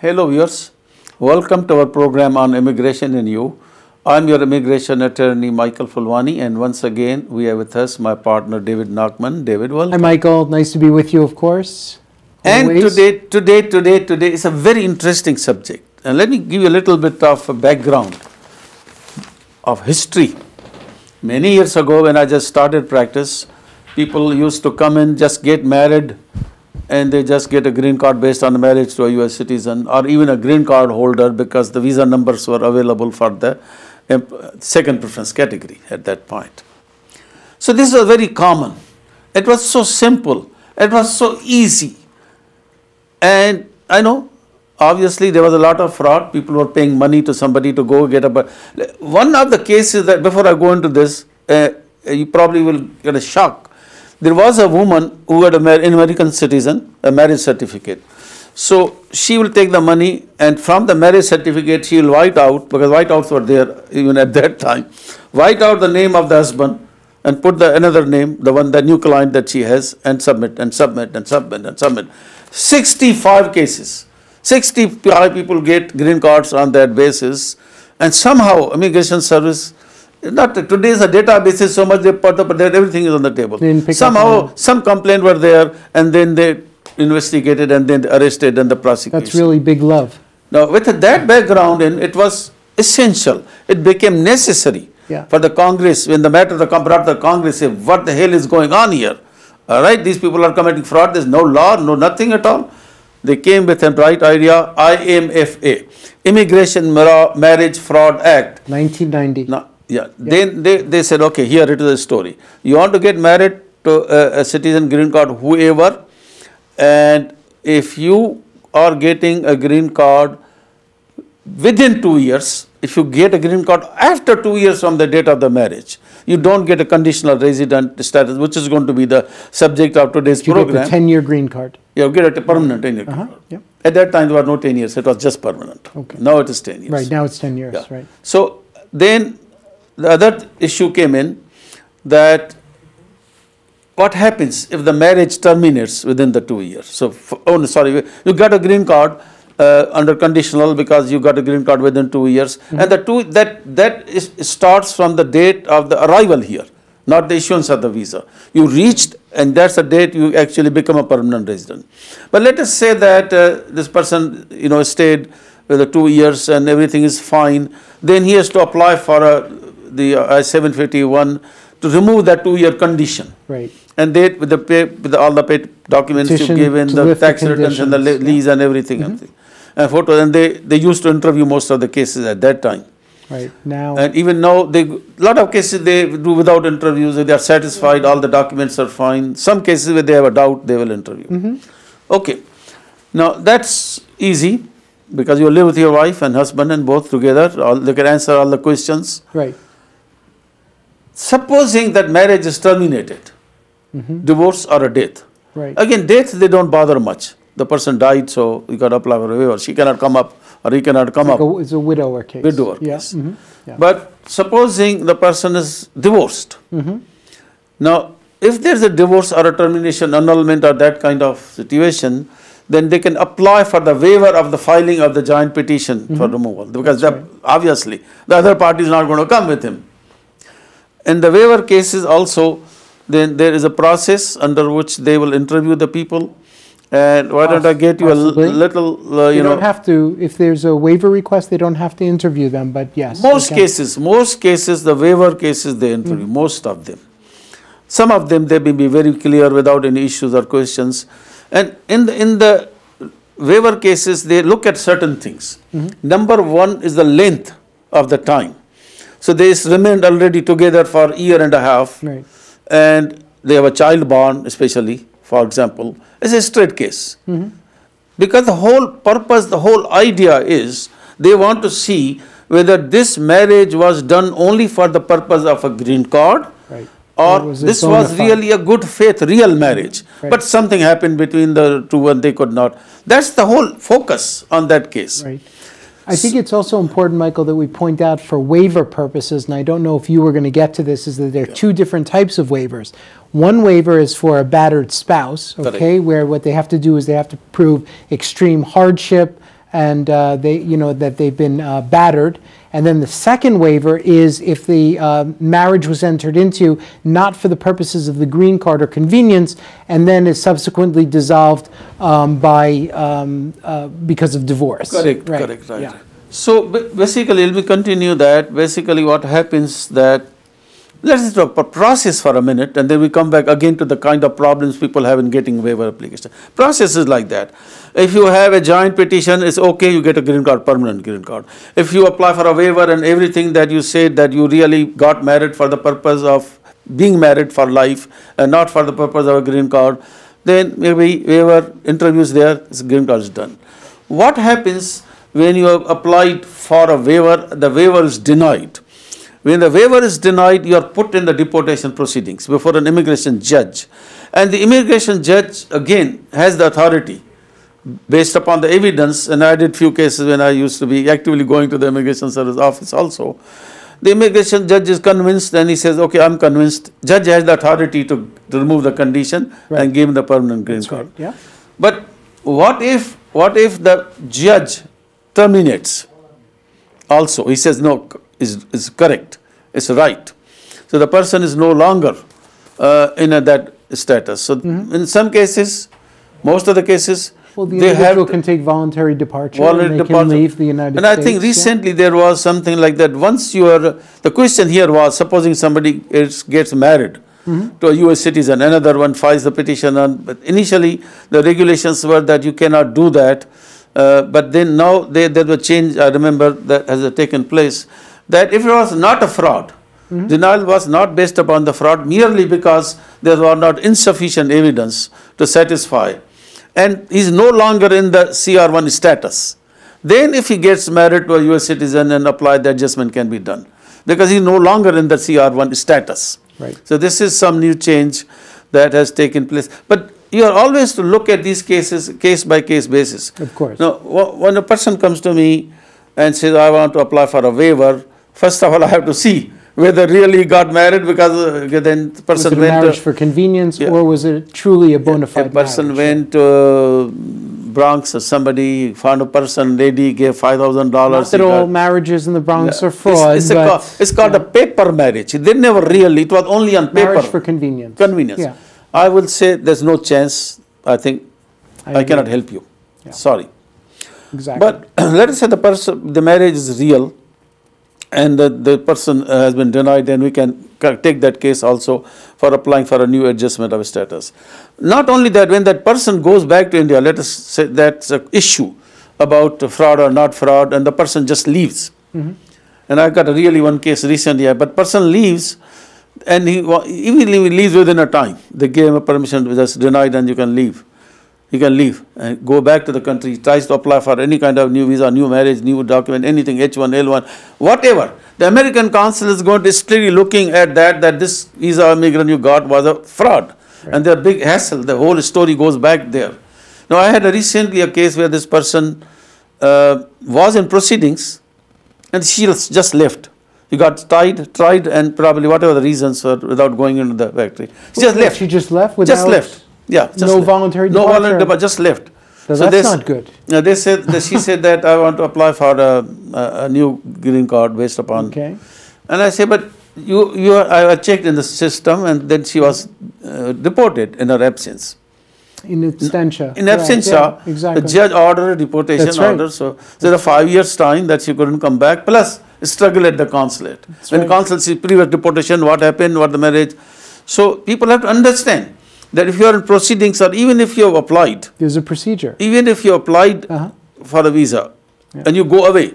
Hello viewers, welcome to our program on Immigration in You. I'm your immigration attorney Michael Fulwani, and once again we have with us my partner David Nachman. David, welcome. Hi Michael, nice to be with you, of course. Always. And today is a very interesting subject. And let me give you a little bit of a background of history. Many years ago when I just started practice, people used to come in, just get married, and they just get a green card based on marriage to a US citizen, or even a green card holder, because the visa numbers were available for the second preference category at that point. So this was very common. It was so simple. It was so easy. And I know, obviously, there was a lot of fraud. People were paying money to somebody to go get a... One of the cases that, before I go into this, you probably will get a shock. There was a woman who had an American citizen, a marriage certificate. So she will take the money, and from the marriage certificate, she will white out, because whiteouts were there even at that time, white out the name of the husband and put another name, the new client that she has, and submit, and submit, and submit, and submit. 65 cases. 65 people get green cards on that basis, and somehow Immigration Service, not today's a database is so much they put up, everything is on the table. Somehow some complaint were there, and then they investigated and then arrested and the prosecution. That's really big love. Now with that background, it was essential. It became necessary for the Congress, when the matter brought the Congress, say, what the hell is going on here? All right, these people are committing fraud. There's no law, no nothing at all. They came with a bright idea, IMFA, Immigration Marriage Fraud Act. 1990. Now, then they said, okay, here it is a story. You want to get married to a citizen, green card, whoever, and if you are getting a green card within 2 years, if you get a green card after 2 years from the date of the marriage, you don't get a conditional resident status, which is going to be the subject of today's program. You get the 10-year green card. You get a permanent 10-year green card. At that time, there were no 10 years. It was just permanent. Okay. Now it is 10 years. Right, now it's 10 years, right. So then the other issue came in, that what happens if the marriage terminates within the 2 years? So, you got a green card under conditional because you got a green card within 2 years, and that starts from the date of the arrival here, not the issuance of the visa. You reached, and that's the date you actually become a permanent resident. But let us say that this person, stayed with the 2 years and everything is fine. Then he has to apply for the I-751 to remove that 2-year condition. Right. And they, with all the paid documents you give in, the tax returns and the lease and everything, and photos, and they used to interview most of the cases at that time. Right. Now. And even now, a lot of cases they do without interviews. If they are satisfied, all the documents are fine. Some cases where they have a doubt, they will interview. Okay. Now that's easy, because you live with your wife and husband and both together. They can answer all the questions. Right. Supposing that marriage is terminated, divorce or a death. Right. Again, death, they don't bother much. The person died, so you got to apply for a waiver. She cannot come up, or he cannot come up. It's a widower case. Widower case. But supposing the person is divorced. Now, if there's a divorce or a termination, annulment or that kind of situation, then they can apply for the waiver of the filing of the joint petition for removal, because obviously the other party is not going to come with him. In the waiver cases also, then there is a process under which they will interview the people. And why don't I get you a little, They don't have to, if there's a waiver request, they don't have to interview them, but yes. Most cases, the waiver cases, they interview, most of them. Some of them, they may be very clear without any issues or questions. And in the waiver cases, they look at certain things. Number one is the length of the time. So they remained already together for a year and a half, and they have a child born, especially, for example. It's a straight case. Because the whole purpose, the whole idea is, they want to see whether this marriage was done only for the purpose of a green card, or this was really a good faith, real marriage. But something happened between the two and they could not. That's the whole focus on that case. I think it's also important, Michael, that we point out for waiver purposes, and I don't know if you were going to get to this, is that there are two different types of waivers. One waiver is for a battered spouse, okay, where what they have to do is they have to prove extreme hardship and that they've been battered. And then the second waiver is if the marriage was entered into not for the purposes of the green card or convenience, and then is subsequently dissolved because of divorce. Correct, right. correct, right. Yeah. So basically, let me continue that. Basically, what happens that, let's talk about process for a minute, and then we come back again to the kind of problems people have in getting waiver application. Process is like that. If you have a joint petition, it's okay, you get a green card, permanent green card. If you apply for a waiver and everything that you said that you really got married for the purpose of being married for life and not for the purpose of a green card, then maybe waiver interviews there, green card is done. What happens when you have applied for a waiver, the waiver is denied? When the waiver is denied, you are put in the deportation proceedings before an immigration judge. And the immigration judge, again, has the authority based upon the evidence. And I did few cases when I used to be actively going to the immigration service office also. The immigration judge is convinced and he says, okay, I'm convinced. Judge has the authority to remove the condition and give him the permanent green card. Right. Yeah. But what if the judge terminates also? He says, no, is correct, it's right. So the person is no longer in that status. So in some cases, most of the cases, well, the they individual can take voluntary departure and they can leave the United States. And I think recently there was something like that. Once you are, the question here was, supposing somebody gets married to a US citizen, another one files the petition, but initially the regulations were that you cannot do that. But then now there was a change, I remember, that has taken place, that if it was not a fraud, denial was not based upon the fraud merely because there was not insufficient evidence to satisfy, and he is no longer in the CR1 status, then if he gets married to a US citizen and apply, the adjustment can be done because he is no longer in the CR1 status. Right. So this is some new change that has taken place. But you are always to look at these cases case by case basis. Of course. Now, when a person comes to me and says, I want to apply for a waiver, first of all, I have to see whether really he got married, because then the person was it a went marriage for convenience, or was it truly a bona fide marriage? A person marriage? went to Bronx, or somebody found a person, lady gave $5,000. Not that all marriages in the Bronx are fraud, it's called a paper marriage. They never really, it was only on paper. Marriage for convenience. Convenience. Yeah. I will say there's no chance. I think I cannot help you. Yeah. Sorry. Exactly. But let us say the marriage is real, and the person has been denied, then we can take that case also for applying for a new adjustment of status. Not only that, when that person goes back to India, let us say that's an issue about fraud or not fraud, and the person just leaves. And I got really one case recently, but person leaves, and he leaves within a time. They gave him a permission, just denied, and you can leave. He can leave and go back to the country. He tries to apply for any kind of new visa, new marriage, new document, anything, H1, L1, whatever. The American consul is going to strictly looking at that this visa immigrant you got was a fraud. Right. And they're big hassle. The whole story goes back there. Now, I had recently a case where this person was in proceedings and she just left. He got tried, and probably whatever the reasons were, without going into the factory. She just left. She just left without... Just left. Yeah, just no left. voluntary departure. No voluntary departure, just left. So that's not good. They said she said that I want to apply for a new green card based upon. Okay. And I said, but I checked in the system, and then she was deported in her absence. In absentia. In absentia, yeah, exactly. The judge ordered a deportation order. So there's a 5 years time that she couldn't come back. Plus struggle at the consulate. When consulate previous deportation, what happened, what the marriage. So people have to understand that if you are in proceedings, or even if you have applied, there's a procedure. Even if you applied for a visa and you go away,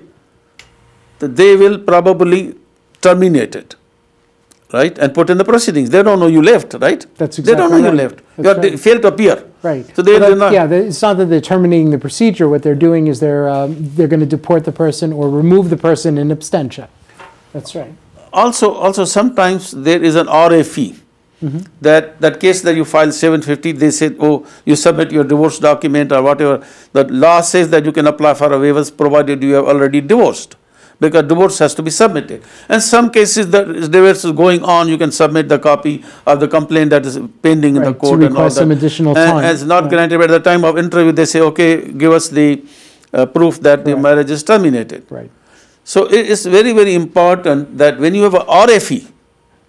they will probably terminate it, right, and put in the proceedings. They don't know you left, right? That's exactly They don't know right. you left. That's You failed to appear. Right. So they will not. Yeah, it's not that they're terminating the procedure. What they're doing is they're going to deport the person or remove the person in absentia. That's right. Also, sometimes there is an RA fee. That case that you filed 750, they said, oh, you submit your divorce document or whatever. The law says that you can apply for a waivers provided you have already divorced, because divorce has to be submitted. And some cases the divorce is going on, you can submit the copy of the complaint that is pending in the court, to and all that. some additional time. And it's not granted, but at the time of interview they say, okay, give us the proof that the marriage is terminated. Right. So it is very, very important that when you have a RFE,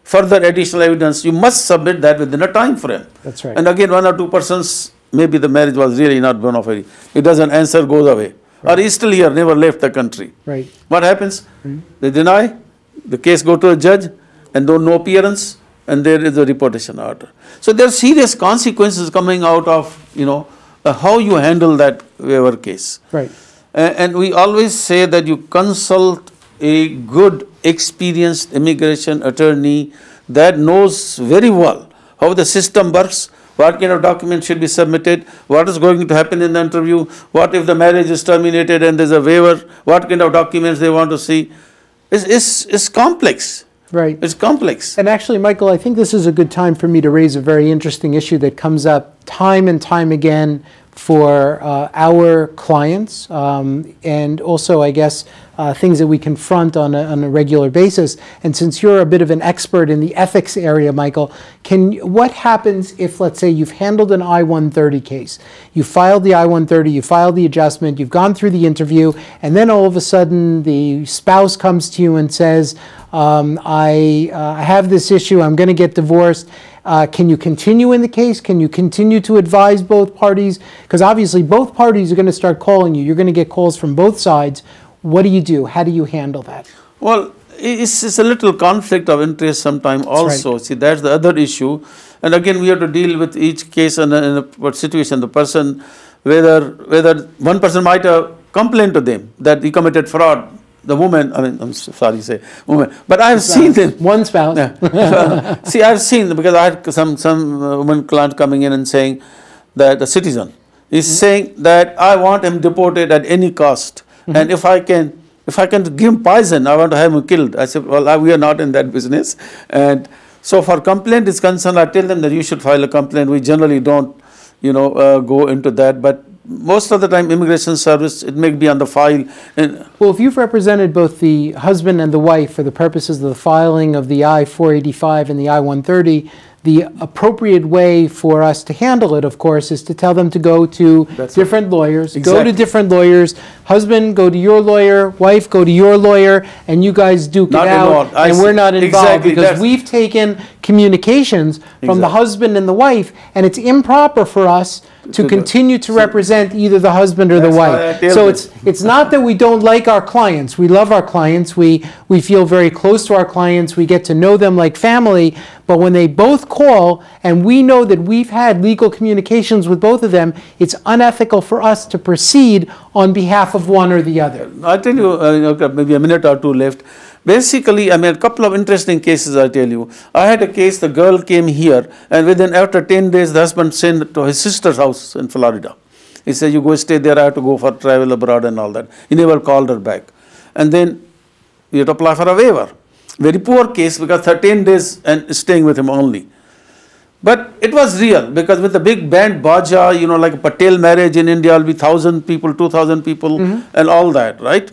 further additional evidence, you must submit that within a time frame. That's right. And again, 1 or 2 persons, maybe the marriage was really not bona fide. It doesn't answer, goes away. Or he's still here, never left the country. Right. What happens? They deny, the case go to a judge, and no appearance, and there is a reportation order. So there are serious consequences coming out of, how you handle that waiver case. Right. And we always say that you consult a good, experienced immigration attorney that knows very well how the system works, what kind of documents should be submitted, what is going to happen in the interview, what if the marriage is terminated and there's a waiver, what kind of documents they want to see. It's complex. Right. It's complex. And actually, Michael, I think this is a good time for me to raise a very interesting issue that comes up time and time again for our clients, and also, I guess, things that we confront on a regular basis. And since you're a bit of an expert in the ethics area, Michael, what happens if, let's say, you've handled an I-130 case, you filed the I-130, you filed the adjustment, you've gone through the interview, and then all of a sudden the spouse comes to you and says, I have this issue, I'm going to get divorced. Can you continue in the case? Can you continue to advise both parties? Because obviously both parties are going to start calling you. You're going to get calls from both sides. What do you do? How do you handle that? Well, it's a little conflict of interest sometimes also. Right. See, that's the other issue. And again, we have to deal with each case in a situation. The person, whether one person might have complained to them that he committed fraud. The woman, I'm sorry to say woman, but I have seen them. One spouse. See, I've seen them because I had some woman client coming in and saying that the citizen is saying that I want him deported at any cost, and if I can give him poison, I want to have him killed. I said, well, we are not in that business, and so for complaint is concerned, I tell them that you should file a complaint. We generally don't, go into that, but most of the time, immigration service, it may be on the file. Well, if you've represented both the husband and the wife for the purposes of the filing of the I-485 and the I-130, the appropriate way for us to handle it, of course, is to tell them to go to different lawyers. Go to different lawyers. Husband, go to your lawyer. Wife, go to your lawyer. And you guys duke it out. And we're not involved because we've taken communications from the husband and the wife, and it's improper for us to continue to represent either the husband or the wife. So it's not that we don't like our clients. We love our clients. We feel very close to our clients. We get to know them like family. But when they both call and we know that we've had legal communications with both of them, it's unethical for us to proceed on behalf of one or the other. I'll tell you, maybe a minute or two left. Basically, a couple of interesting cases I'll tell you. I had a case, the girl came here, and after 10 days, the husband sent to his sister's house in Florida. He said, you go stay there, I have to go for travel abroad and all that. He never called her back. And then we had to apply for a waiver. Very poor case because 13 days and staying with him only. But it was real because with the big band baja, like a Patel marriage in India, will be 1,000 people, 2,000 people and all that, right?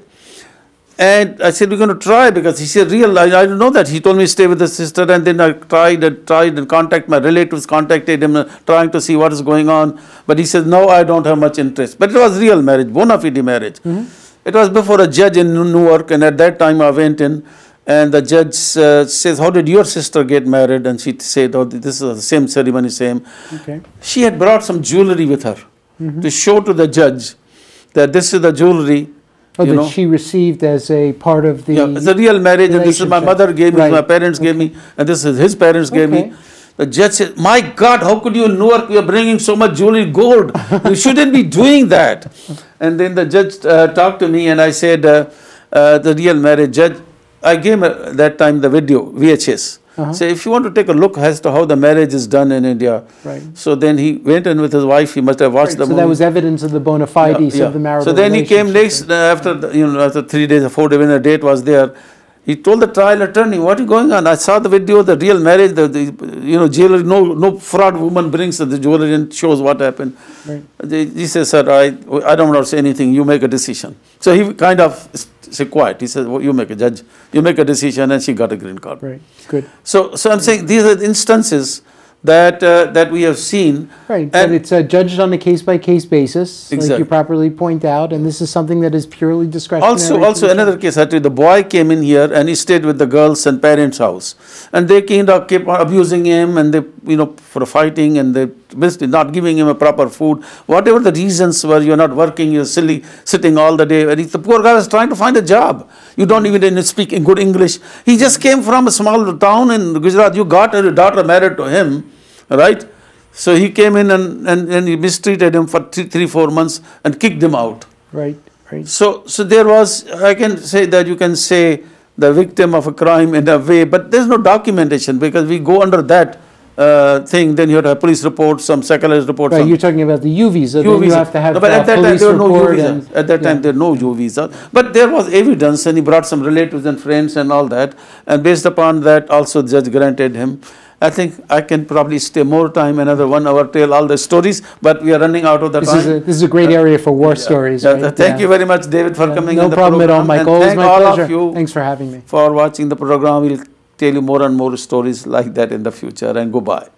And I said, we're going to try because he said, real, I don't know that. He told me stay with the sister, and then I tried and contact my relatives, contacted him, trying to see what is going on. But he said, no, I don't have much interest. But it was real marriage, bona fide marriage. It was before a judge in Newark, and at that time I went in, and the judge says, how did your sister get married? And she said, oh, this is the same ceremony, same. Okay. She had brought some jewelry with her to show to the judge that this is the jewelry. That she received as a part of the it's a real marriage, and this is my mother gave me, my parents gave me, and this is his parents gave me. The judge said, my God, how could you in Newark, you are bringing so much jewelry, gold. You shouldn't be doing that. And then the judge talked to me, and I said, the real marriage, judge, I gave him that time the video, VHS. So if you want to take a look as to how the marriage is done in India. So then he went in with his wife, he must have watched the movie. So that was evidence of the bona fides of the marital So then he came next, after 3 days or 4 days when the date was there, he told the trial attorney, what is going on? I saw the video, the real marriage, the jewelry, no fraud woman brings the jewelry and shows what happened. He says, sir, I don't want to say anything, you make a decision. So he kind of stayed quiet. He said, well, you make a decision, and she got a green card. Right, good. So I'm saying these are the instances that we have seen. Right, but it's judged on a case-by-case basis, like Exactly. you properly point out, and this is something that is purely discretionary. Also another case, actually, the boy came in here and he stayed with the girls and parents' house, and they kept on abusing him, and they, for fighting, and they basically not giving him a proper food. Whatever the reasons were, you're not working, you're silly, sitting all the day. And the poor guy was trying to find a job. You don't even speak good English. He just came from a small town in Gujarat. You got a daughter married to him, right? So he came in and he mistreated him for 3-4 months and kicked him out. Right, right. So there was, I can say that you can say the victim of a crime in a way, but there's no documentation, because we go under that thing. Then you have a police report, some psychologist report. Right, you're talking about the U visa. Then you have to have no, but at that time police there were no U report. visas. At that time there were no U visas. But there was evidence, and he brought some relatives and friends and all that. And based upon that, also the judge granted him. I think I can probably stay more time, another 1 hour, tell all the stories, but we are running out of the time. This is a great area for war stories. Right? Thank you very much, David, for coming on the program. No problem at all, Michael. Always my pleasure. Of you Thanks for having me. for watching the program. We'll tell you more and more stories like that in the future, and goodbye.